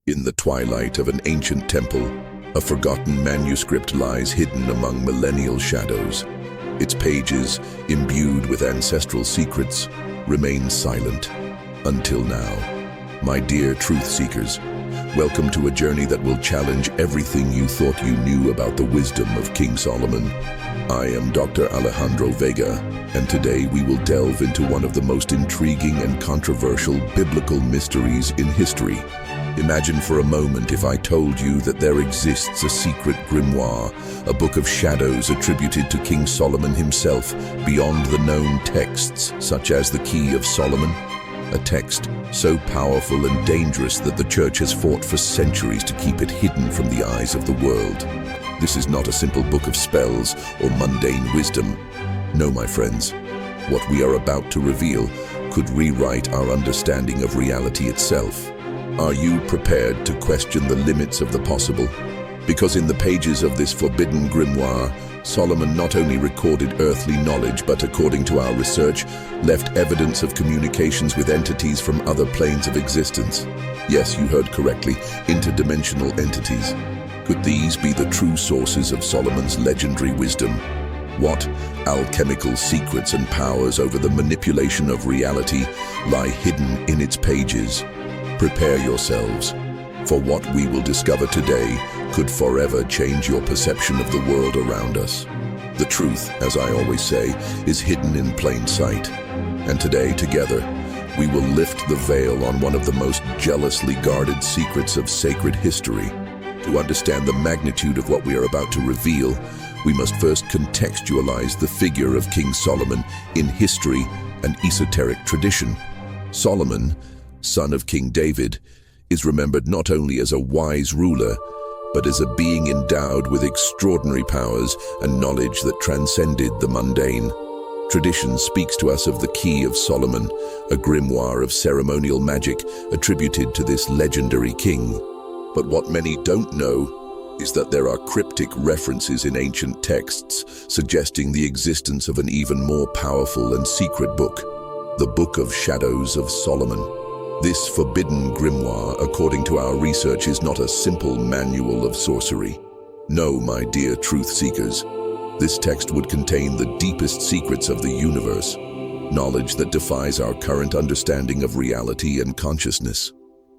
In the twilight of an ancient temple, a forgotten manuscript lies hidden among millennial shadows. Its pages, imbued with ancestral secrets, remain silent until now. My dear truth seekers, welcome to a journey that will challenge everything you thought you knew about the wisdom of King Solomon. I am Dr. Alejandro Vega, and today we will delve into one of the most intriguing and controversial biblical mysteries in history. Imagine for a moment if I told you that there exists a secret grimoire, a book of shadows attributed to King Solomon himself, beyond the known texts, such as the Key of Solomon. A text so powerful and dangerous that the church has fought for centuries to keep it hidden from the eyes of the world. This is not a simple book of spells or mundane wisdom. No, my friends, what we are about to reveal could rewrite our understanding of reality itself. Are you prepared to question the limits of the possible? Because in the pages of this forbidden grimoire, Solomon not only recorded earthly knowledge, but according to our research, left evidence of communications with entities from other planes of existence. Yes, you heard correctly, interdimensional entities. Could these be the true sources of Solomon's legendary wisdom? What alchemical secrets and powers over the manipulation of reality lie hidden in its pages? Prepare yourselves, for what we will discover today could forever change your perception of the world around us. The truth, as I always say, is hidden in plain sight. And today, together, we will lift the veil on one of the most jealously guarded secrets of sacred history. To understand the magnitude of what we are about to reveal, we must first contextualize the figure of King Solomon in history and esoteric tradition. Solomon, son of King David, is remembered not only as a wise ruler, but as a being endowed with extraordinary powers and knowledge that transcended the mundane. Tradition speaks to us of the Key of Solomon, a grimoire of ceremonial magic attributed to this legendary king. But what many don't know is that there are cryptic references in ancient texts suggesting the existence of an even more powerful and secret book, the Book of Shadows of Solomon. This forbidden grimoire, according to our research, is not a simple manual of sorcery. No, my dear truth seekers, this text would contain the deepest secrets of the universe, knowledge that defies our current understanding of reality and consciousness.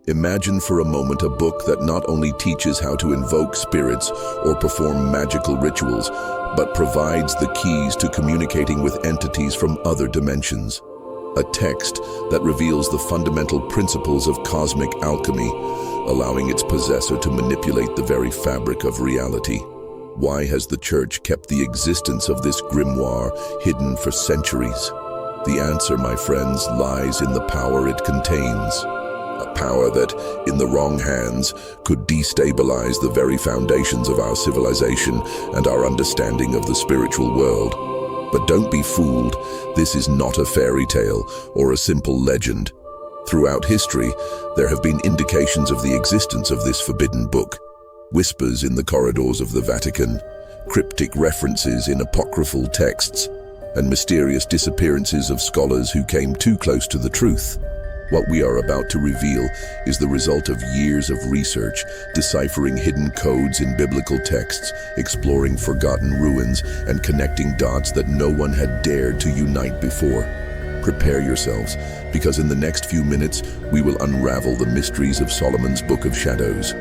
Imagine for a moment a book that not only teaches how to invoke spirits or perform magical rituals, but provides the keys to communicating with entities from other dimensions. A text that reveals the fundamental principles of cosmic alchemy, allowing its possessor to manipulate the very fabric of reality. Why has the church kept the existence of this grimoire hidden for centuries? The answer, my friends, lies in the power it contains. A power that, in the wrong hands, could destabilize the very foundations of our civilization and our understanding of the spiritual world. But don't be fooled, this is not a fairy tale or a simple legend. Throughout history, there have been indications of the existence of this forbidden book. Whispers in the corridors of the Vatican, cryptic references in apocryphal texts, and mysterious disappearances of scholars who came too close to the truth. What we are about to reveal is the result of years of research, deciphering hidden codes in biblical texts, exploring forgotten ruins, and connecting dots that no one had dared to unite before. Prepare yourselves, because in the next few minutes, we will unravel the mysteries of Solomon's Book of Shadows.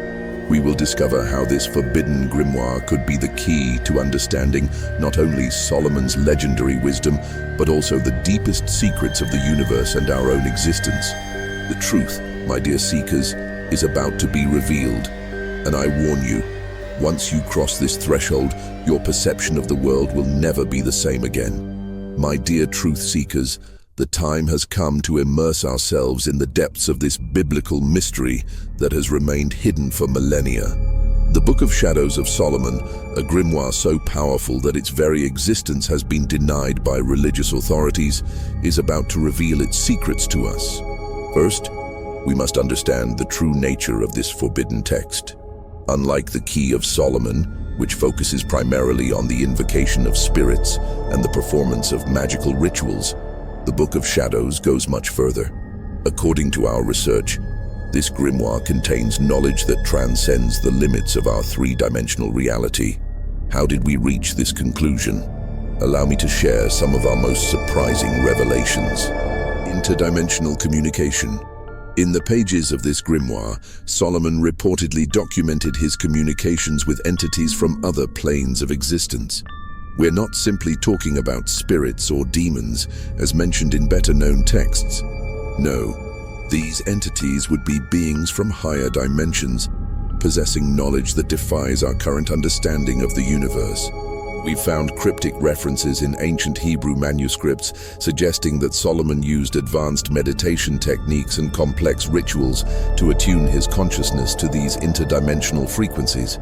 We will discover how this forbidden grimoire could be the key to understanding not only Solomon's legendary wisdom, but also the deepest secrets of the universe and our own existence. The truth, my dear seekers, is about to be revealed. And I warn you, once you cross this threshold, your perception of the world will never be the same again. My dear truth seekers, the time has come to immerse ourselves in the depths of this biblical mystery that has remained hidden for millennia. The Book of Shadows of Solomon, a grimoire so powerful that its very existence has been denied by religious authorities, is about to reveal its secrets to us. First, we must understand the true nature of this forbidden text. Unlike the Key of Solomon, which focuses primarily on the invocation of spirits and the performance of magical rituals, the Book of Shadows goes much further. According to our research, This grimoire contains knowledge that transcends the limits of our three-dimensional reality. How did we reach this conclusion? Allow me to share some of our most surprising revelations. Interdimensional communication. In the pages of this grimoire, Solomon reportedly documented his communications with entities from other planes of existence. We're not simply talking about spirits or demons, as mentioned in better-known texts. No, these entities would be beings from higher dimensions, possessing knowledge that defies our current understanding of the universe. We've found cryptic references in ancient Hebrew manuscripts suggesting that Solomon used advanced meditation techniques and complex rituals to attune his consciousness to these interdimensional frequencies.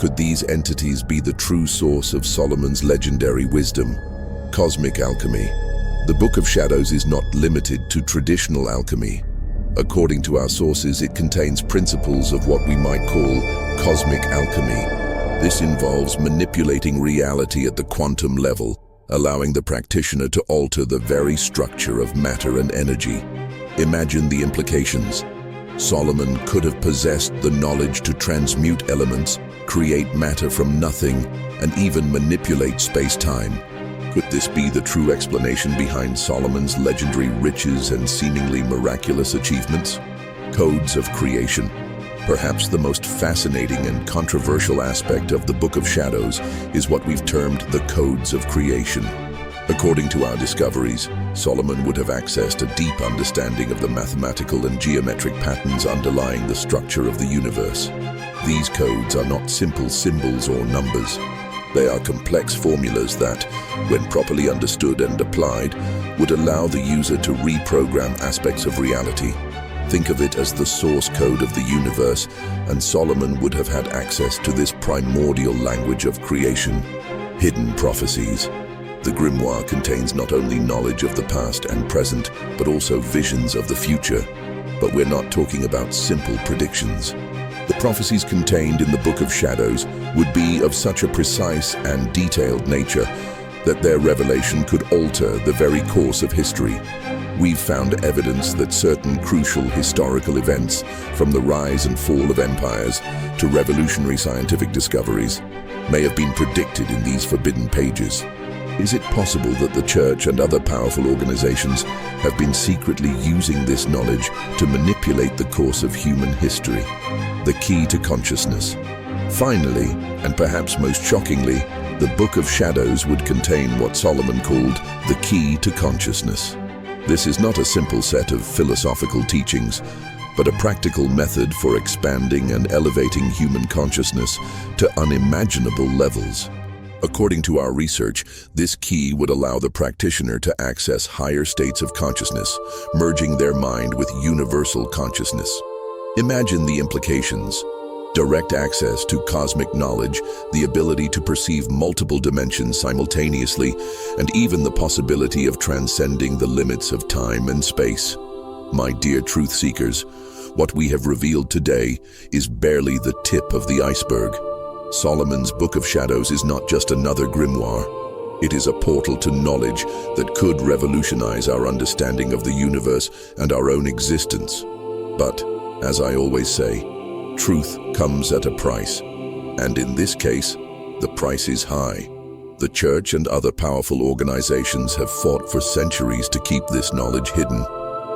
Could these entities be the true source of Solomon's legendary wisdom? Cosmic alchemy. The Book of Shadows is not limited to traditional alchemy. According to our sources, it contains principles of what we might call cosmic alchemy. This involves manipulating reality at the quantum level, allowing the practitioner to alter the very structure of matter and energy. Imagine the implications. Solomon could have possessed the knowledge to transmute elements, create matter from nothing, and even manipulate space-time. Could this be the true explanation behind Solomon's legendary riches and seemingly miraculous achievements? Codes of creation. Perhaps the most fascinating and controversial aspect of the Book of Shadows is what we've termed the codes of creation. According to our discoveries, Solomon would have accessed a deep understanding of the mathematical and geometric patterns underlying the structure of the universe. These codes are not simple symbols or numbers. They are complex formulas that, when properly understood and applied, would allow the user to reprogram aspects of reality. Think of it as the source code of the universe, and Solomon would have had access to this primordial language of creation. Hidden prophecies. The grimoire contains not only knowledge of the past and present, but also visions of the future. But we're not talking about simple predictions. The prophecies contained in the Book of Shadows would be of such a precise and detailed nature that their revelation could alter the very course of history. We've found evidence that certain crucial historical events, from the rise and fall of empires to revolutionary scientific discoveries, may have been predicted in these forbidden pages. Is it possible that the Church and other powerful organizations have been secretly using this knowledge to manipulate the course of human history? The key to consciousness. Finally, and perhaps most shockingly, the Book of Shadows would contain what Solomon called the key to consciousness. This is not a simple set of philosophical teachings, but a practical method for expanding and elevating human consciousness to unimaginable levels. According to our research, this key would allow the practitioner to access higher states of consciousness, merging their mind with universal consciousness. Imagine the implications. Direct access to cosmic knowledge, the ability to perceive multiple dimensions simultaneously, and even the possibility of transcending the limits of time and space. My dear truth seekers, what we have revealed today is barely the tip of the iceberg. Solomon's Book of Shadows is not just another grimoire. It is a portal to knowledge that could revolutionize our understanding of the universe and our own existence. But, as I always say, truth comes at a price, and in this case, the price is high. The Church and other powerful organizations have fought for centuries to keep this knowledge hidden.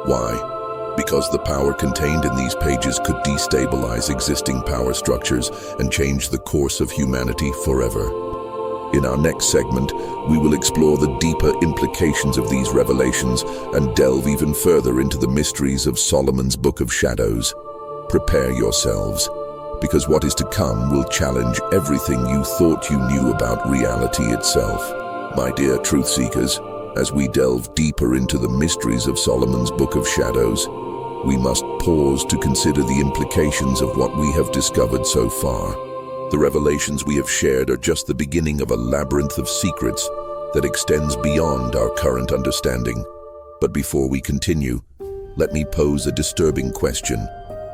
Why? Because the power contained in these pages could destabilize existing power structures and change the course of humanity forever. In our next segment, we will explore the deeper implications of these revelations and delve even further into the mysteries of Solomon's Book of Shadows. Prepare yourselves, because what is to come will challenge everything you thought you knew about reality itself. My dear truth seekers, as we delve deeper into the mysteries of Solomon's Book of Shadows, we must pause to consider the implications of what we have discovered so far. The revelations we have shared are just the beginning of a labyrinth of secrets that extends beyond our current understanding. But before we continue, let me pose a disturbing question.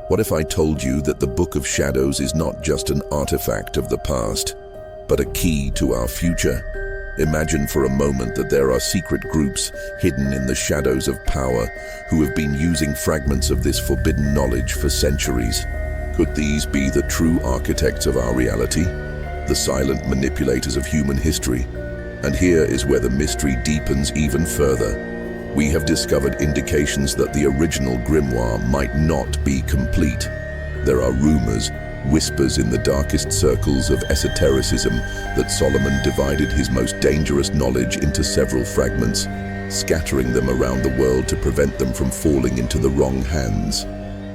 What if I told you that the Book of Shadows is not just an artifact of the past, but a key to our future? Imagine for a moment that there are secret groups hidden in the shadows of power who have been using fragments of this forbidden knowledge for centuries. Could these be the true architects of our reality? The silent manipulators of human history? And here is where the mystery deepens even further. We have discovered indications that the original grimoire might not be complete. There are rumors, whispers in the darkest circles of esotericism that Solomon divided his most dangerous knowledge into several fragments, scattering them around the world to prevent them from falling into the wrong hands.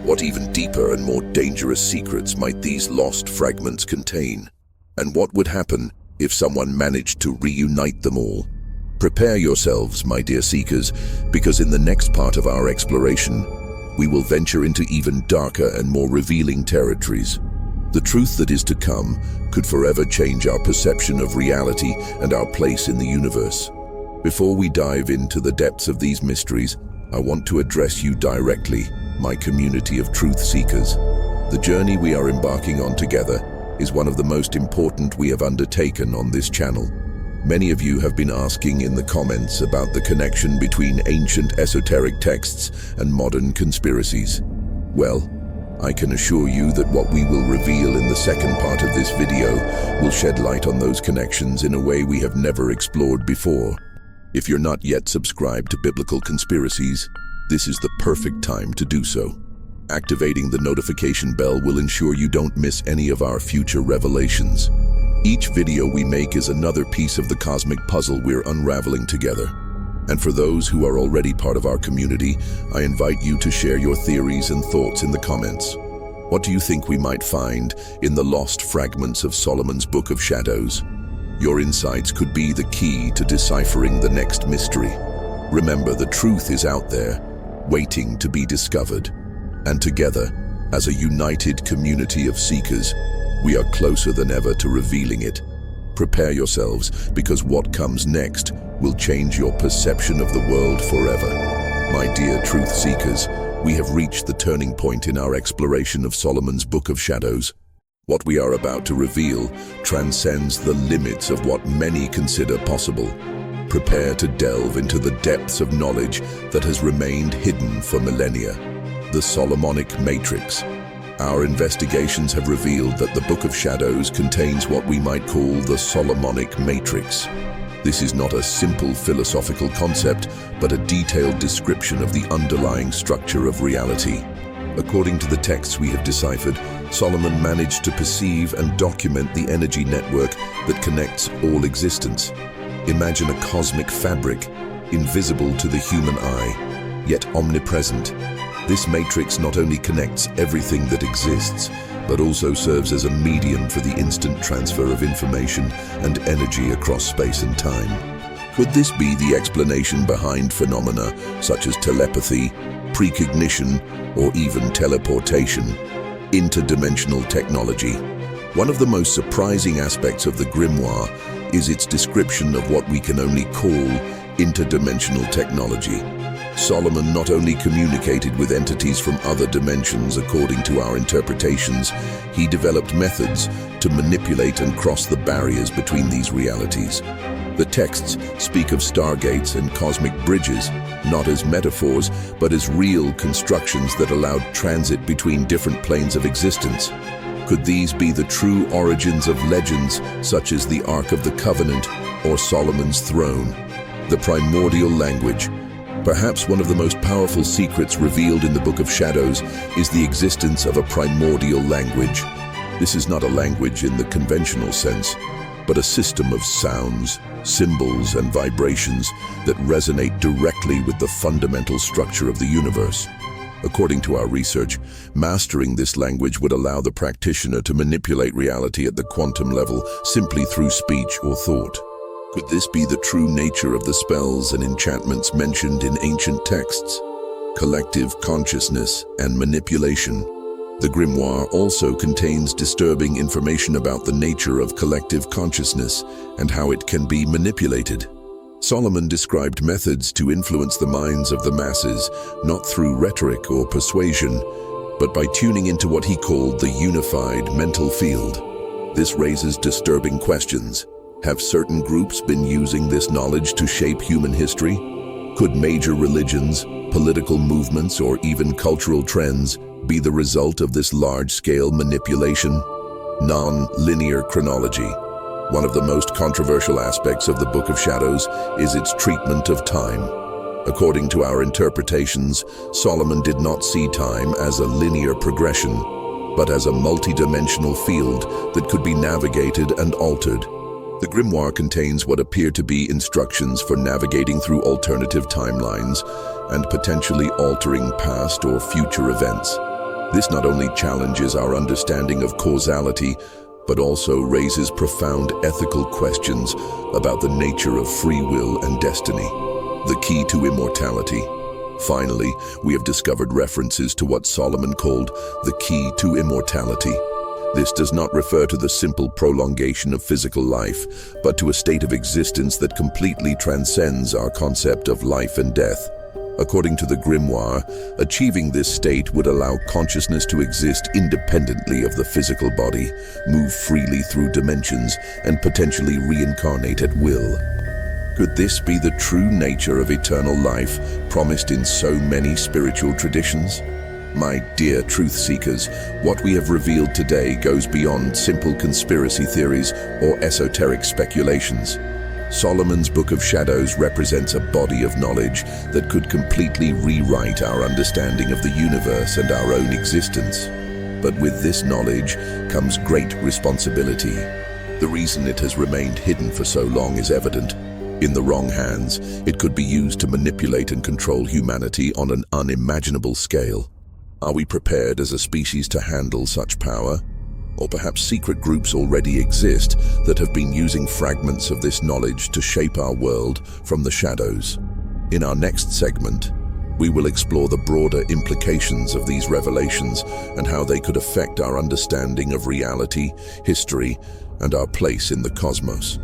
What even deeper and more dangerous secrets might these lost fragments contain? And what would happen if someone managed to reunite them all? Prepare yourselves, my dear seekers, because in the next part of our exploration, we will venture into even darker and more revealing territories. The truth that is to come could forever change our perception of reality and our place in the universe. Before we dive into the depths of these mysteries, I want to address you directly, my community of truth seekers. The journey we are embarking on together is one of the most important we have undertaken on this channel. Many of you have been asking in the comments about the connection between ancient esoteric texts and modern conspiracies. Well, I can assure you that what we will reveal in the second part of this video will shed light on those connections in a way we have never explored before. If you're not yet subscribed to Biblical Conspiracies, this is the perfect time to do so. Activating the notification bell will ensure you don't miss any of our future revelations. Each video we make is another piece of the cosmic puzzle we're unraveling together. And for those who are already part of our community, I invite you to share your theories and thoughts in the comments. What do you think we might find in the lost fragments of Solomon's Book of Shadows? Your insights could be the key to deciphering the next mystery. Remember, the truth is out there, waiting to be discovered. And together, as a united community of seekers, we are closer than ever to revealing it. Prepare yourselves, because what comes next will change your perception of the world forever. My dear truth seekers, we have reached the turning point in our exploration of Solomon's Book of Shadows. What we are about to reveal transcends the limits of what many consider possible. Prepare to delve into the depths of knowledge that has remained hidden for millennia. The Solomonic Matrix. Our investigations have revealed that the Book of Shadows contains what we might call the Solomonic Matrix. This is not a simple philosophical concept, but a detailed description of the underlying structure of reality. According to the texts we have deciphered, Solomon managed to perceive and document the energy network that connects all existence. Imagine a cosmic fabric, invisible to the human eye, yet omnipresent. This matrix not only connects everything that exists, but also serves as a medium for the instant transfer of information and energy across space and time. Could this be the explanation behind phenomena such as telepathy, precognition, or even teleportation? Interdimensional technology. One of the most surprising aspects of the grimoire is its description of what we can only call interdimensional technology. Solomon not only communicated with entities from other dimensions according to our interpretations, he developed methods to manipulate and cross the barriers between these realities. The texts speak of stargates and cosmic bridges, not as metaphors, but as real constructions that allowed transit between different planes of existence. Could these be the true origins of legends such as the Ark of the Covenant or Solomon's throne? The primordial language. Perhaps one of the most powerful secrets revealed in the Book of Shadows is the existence of a primordial language. This is not a language in the conventional sense, but a system of sounds, symbols, and vibrations that resonate directly with the fundamental structure of the universe. According to our research, mastering this language would allow the practitioner to manipulate reality at the quantum level simply through speech or thought. Could this be the true nature of the spells and enchantments mentioned in ancient texts? Collective consciousness and manipulation. The grimoire also contains disturbing information about the nature of collective consciousness and how it can be manipulated. Solomon described methods to influence the minds of the masses, not through rhetoric or persuasion, but by tuning into what he called the unified mental field. This raises disturbing questions. Have certain groups been using this knowledge to shape human history? Could major religions, political movements, or even cultural trends be the result of this large-scale manipulation? Non-linear chronology. One of the most controversial aspects of the Book of Shadows is its treatment of time. According to our interpretations, Solomon did not see time as a linear progression, but as a multidimensional field that could be navigated and altered. The Grimoire contains what appear to be instructions for navigating through alternative timelines and potentially altering past or future events. This not only challenges our understanding of causality, but also raises profound ethical questions about the nature of free will and destiny. The key to immortality. Finally, we have discovered references to what Solomon called the key to immortality. This does not refer to the simple prolongation of physical life, but to a state of existence that completely transcends our concept of life and death. According to the Grimoire, achieving this state would allow consciousness to exist independently of the physical body, move freely through dimensions, and potentially reincarnate at will. Could this be the true nature of eternal life promised in so many spiritual traditions? My dear truth seekers, what we have revealed today goes beyond simple conspiracy theories or esoteric speculations. Solomon's Book of Shadows represents a body of knowledge that could completely rewrite our understanding of the universe and our own existence. But with this knowledge comes great responsibility. The reason it has remained hidden for so long is evident. In the wrong hands, it could be used to manipulate and control humanity on an unimaginable scale. Are we prepared as a species to handle such power? Or perhaps secret groups already exist that have been using fragments of this knowledge to shape our world from the shadows. In our next segment, we will explore the broader implications of these revelations and how they could affect our understanding of reality, history, and our place in the cosmos.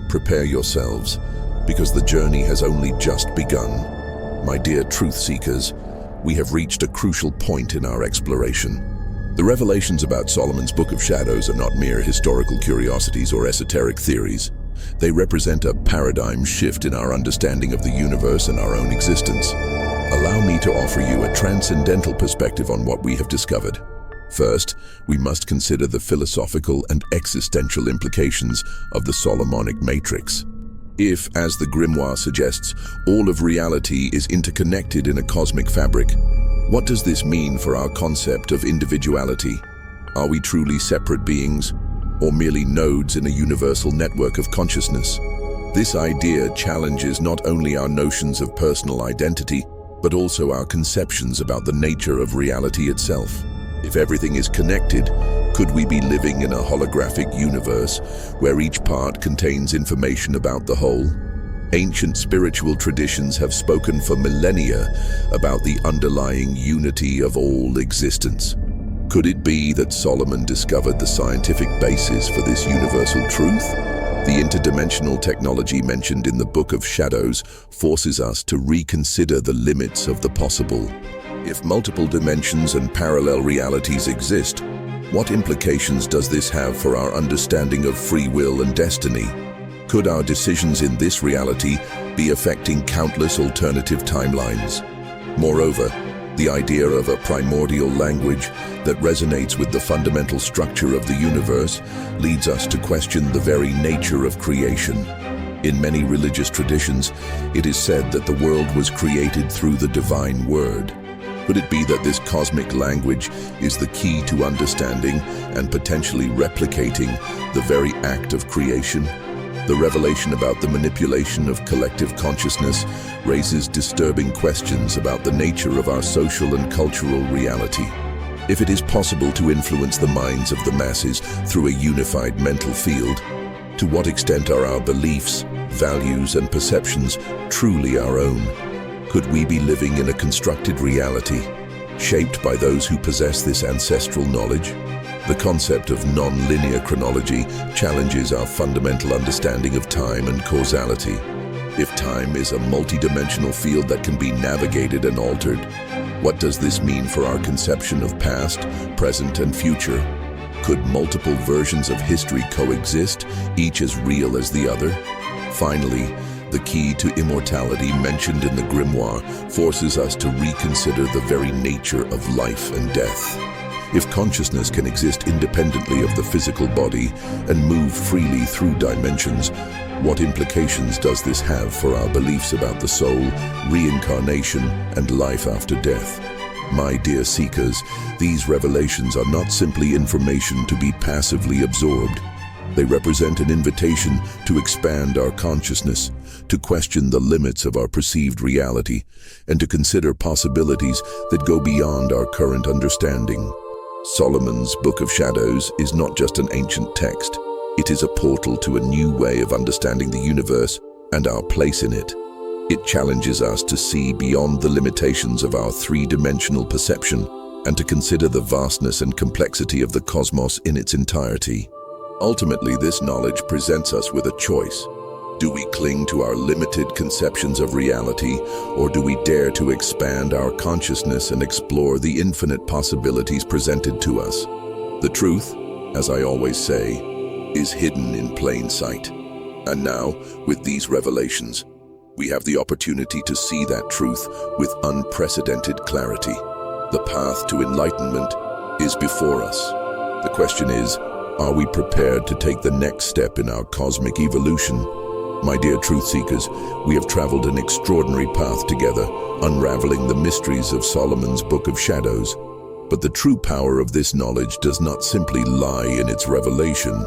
Prepare yourselves, because the journey has only just begun. My dear truth seekers, we have reached a crucial point in our exploration. The revelations about Solomon's Book of Shadows are not mere historical curiosities or esoteric theories. They represent a paradigm shift in our understanding of the universe and our own existence. Allow me to offer you a transcendental perspective on what we have discovered. First, we must consider the philosophical and existential implications of the Solomonic matrix. If, as the Grimoire suggests, all of reality is interconnected in a cosmic fabric, what does this mean for our concept of individuality? Are we truly separate beings, or merely nodes in a universal network of consciousness? This idea challenges not only our notions of personal identity, but also our conceptions about the nature of reality itself. If everything is connected, could we be living in a holographic universe where each part contains information about the whole? Ancient spiritual traditions have spoken for millennia about the underlying unity of all existence. Could it be that Solomon discovered the scientific basis for this universal truth? The interdimensional technology mentioned in the Book of Shadows forces us to reconsider the limits of the possible. If multiple dimensions and parallel realities exist, what implications does this have for our understanding of free will and destiny? Could our decisions in this reality be affecting countless alternative timelines? Moreover, the idea of a primordial language that resonates with the fundamental structure of the universe leads us to question the very nature of creation. In many religious traditions, it is said that the world was created through the divine word. Could it be that this cosmic language is the key to understanding and potentially replicating the very act of creation? The revelation about the manipulation of collective consciousness raises disturbing questions about the nature of our social and cultural reality. If it is possible to influence the minds of the masses through a unified mental field, to what extent are our beliefs, values, and perceptions truly our own? Could we be living in a constructed reality, shaped by those who possess this ancestral knowledge? The concept of non-linear chronology challenges our fundamental understanding of time and causality. If time is a multidimensional field that can be navigated and altered, what does this mean for our conception of past, present, and future? Could multiple versions of history coexist, each as real as the other? Finally, the key to immortality mentioned in the Grimoire forces us to reconsider the very nature of life and death. If consciousness can exist independently of the physical body and move freely through dimensions, what implications does this have for our beliefs about the soul, reincarnation, and life after death? My dear seekers, these revelations are not simply information to be passively absorbed. They represent an invitation to expand our consciousness, to question the limits of our perceived reality, and to consider possibilities that go beyond our current understanding. Solomon's Book of Shadows is not just an ancient text. It is a portal to a new way of understanding the universe and our place in it. It challenges us to see beyond the limitations of our three-dimensional perception and to consider the vastness and complexity of the cosmos in its entirety. Ultimately, this knowledge presents us with a choice. Do we cling to our limited conceptions of reality, or do we dare to expand our consciousness and explore the infinite possibilities presented to us? The truth, as I always say, is hidden in plain sight. And now, with these revelations, we have the opportunity to see that truth with unprecedented clarity. The path to enlightenment is before us. The question is, are we prepared to take the next step in our cosmic evolution? My dear truth seekers, we have traveled an extraordinary path together, unraveling the mysteries of Solomon's Book of Shadows. But the true power of this knowledge does not simply lie in its revelation,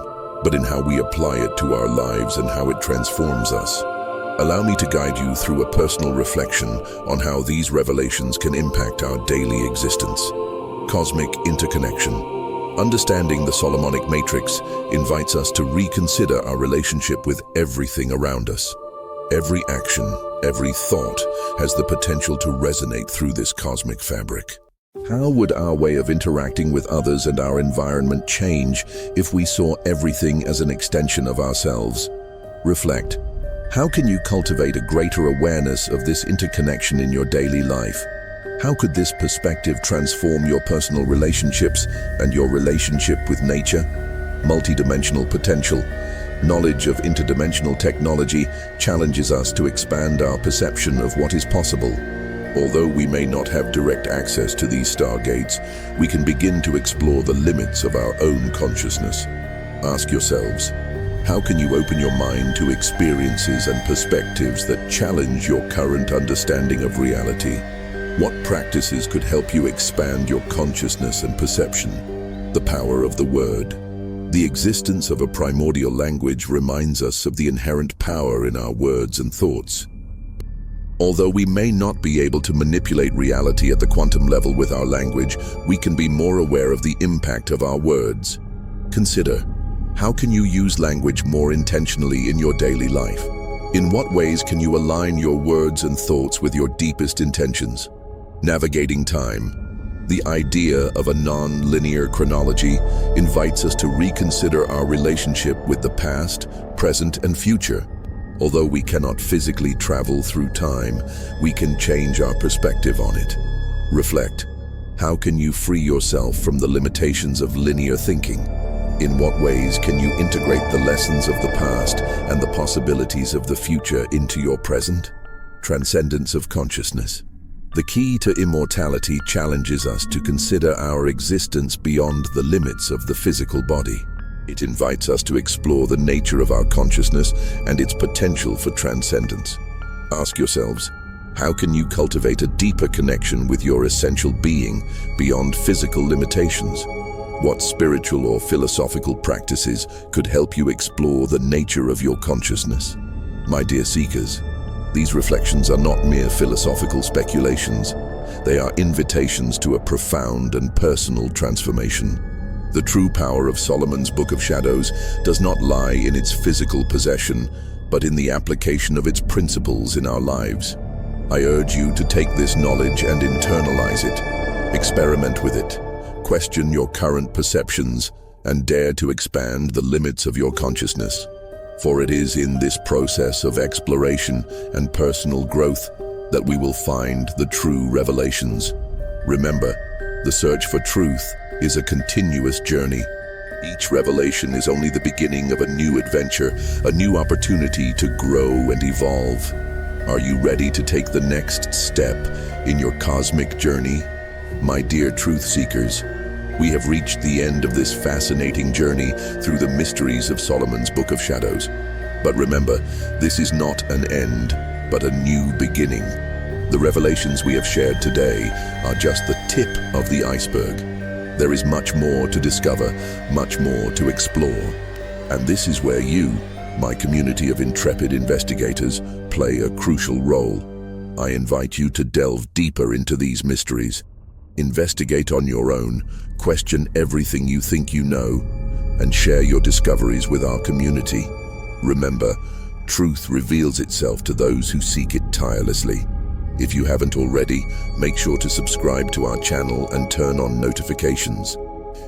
but in how we apply it to our lives and how it transforms us. Allow me to guide you through a personal reflection on how these revelations can impact our daily existence. Cosmic interconnection. Understanding the Solomonic matrix invites us to reconsider our relationship with everything around us. Every action, every thought has the potential to resonate through this cosmic fabric. How would our way of interacting with others and our environment change if we saw everything as an extension of ourselves? Reflect. How can you cultivate a greater awareness of this interconnection in your daily life? How could this perspective transform your personal relationships and your relationship with nature? Multidimensional potential. Knowledge of interdimensional technology challenges us to expand our perception of what is possible. Although we may not have direct access to these stargates, we can begin to explore the limits of our own consciousness. Ask yourselves, how can you open your mind to experiences and perspectives that challenge your current understanding of reality? What practices could help you expand your consciousness and perception? The power of the word. The existence of a primordial language reminds us of the inherent power in our words and thoughts. Although we may not be able to manipulate reality at the quantum level with our language, we can be more aware of the impact of our words. Consider, how can you use language more intentionally in your daily life? In what ways can you align your words and thoughts with your deepest intentions? Navigating time. The idea of a non-linear chronology invites us to reconsider our relationship with the past, present, and future. Although we cannot physically travel through time, we can change our perspective on it. Reflect. How can you free yourself from the limitations of linear thinking? In what ways can you integrate the lessons of the past and the possibilities of the future into your present? Transcendence of consciousness. The key to immortality challenges us to consider our existence beyond the limits of the physical body. It invites us to explore the nature of our consciousness and its potential for transcendence. Ask yourselves, how can you cultivate a deeper connection with your essential being beyond physical limitations? What spiritual or philosophical practices could help you explore the nature of your consciousness? My dear seekers, these reflections are not mere philosophical speculations. They are invitations to a profound and personal transformation. The true power of Solomon's Book of Shadows does not lie in its physical possession, but in the application of its principles in our lives. I urge you to take this knowledge and internalize it. Experiment with it. Question your current perceptions and dare to expand the limits of your consciousness. For it is in this process of exploration and personal growth that we will find the true revelations. Remember, the search for truth is a continuous journey, Each revelation is only the beginning of a new adventure, a new opportunity to grow and evolve. Are you ready to take the next step in your cosmic journey? My dear truth seekers, we have reached the end of this fascinating journey through the mysteries of Solomon's Book of Shadows. But remember, this is not an end, but a new beginning. The revelations we have shared today are just the tip of the iceberg. There is much more to discover, much more to explore. And this is where you, my community of intrepid investigators, play a crucial role. I invite you to delve deeper into these mysteries. Investigate on your own, question everything you think you know, and share your discoveries with our community. Remember, truth reveals itself to those who seek it tirelessly. If you haven't already, make sure to subscribe to our channel and turn on notifications.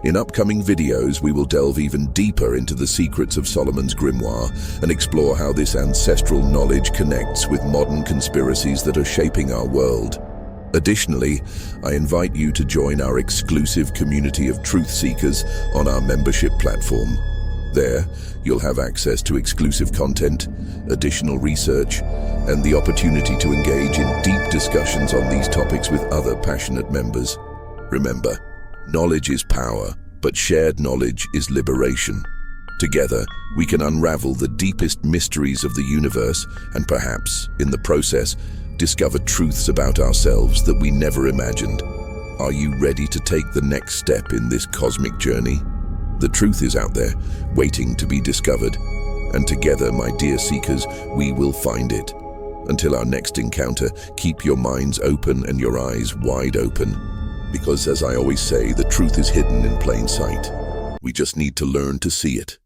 In upcoming videos, we will delve even deeper into the secrets of Solomon's Grimoire and explore how this ancestral knowledge connects with modern conspiracies that are shaping our world. Additionally, I invite you to join our exclusive community of truth seekers on our membership platform. There, you'll have access to exclusive content, additional research, and the opportunity to engage in deep discussions on these topics with other passionate members. Remember, knowledge is power, but shared knowledge is liberation. Together, we can unravel the deepest mysteries of the universe and perhaps, in the process, discover truths about ourselves that we never imagined. Are you ready to take the next step in this cosmic journey? The truth is out there, waiting to be discovered. And together, my dear seekers, we will find it. Until our next encounter, keep your minds open and your eyes wide open. Because as I always say, the truth is hidden in plain sight. We just need to learn to see it.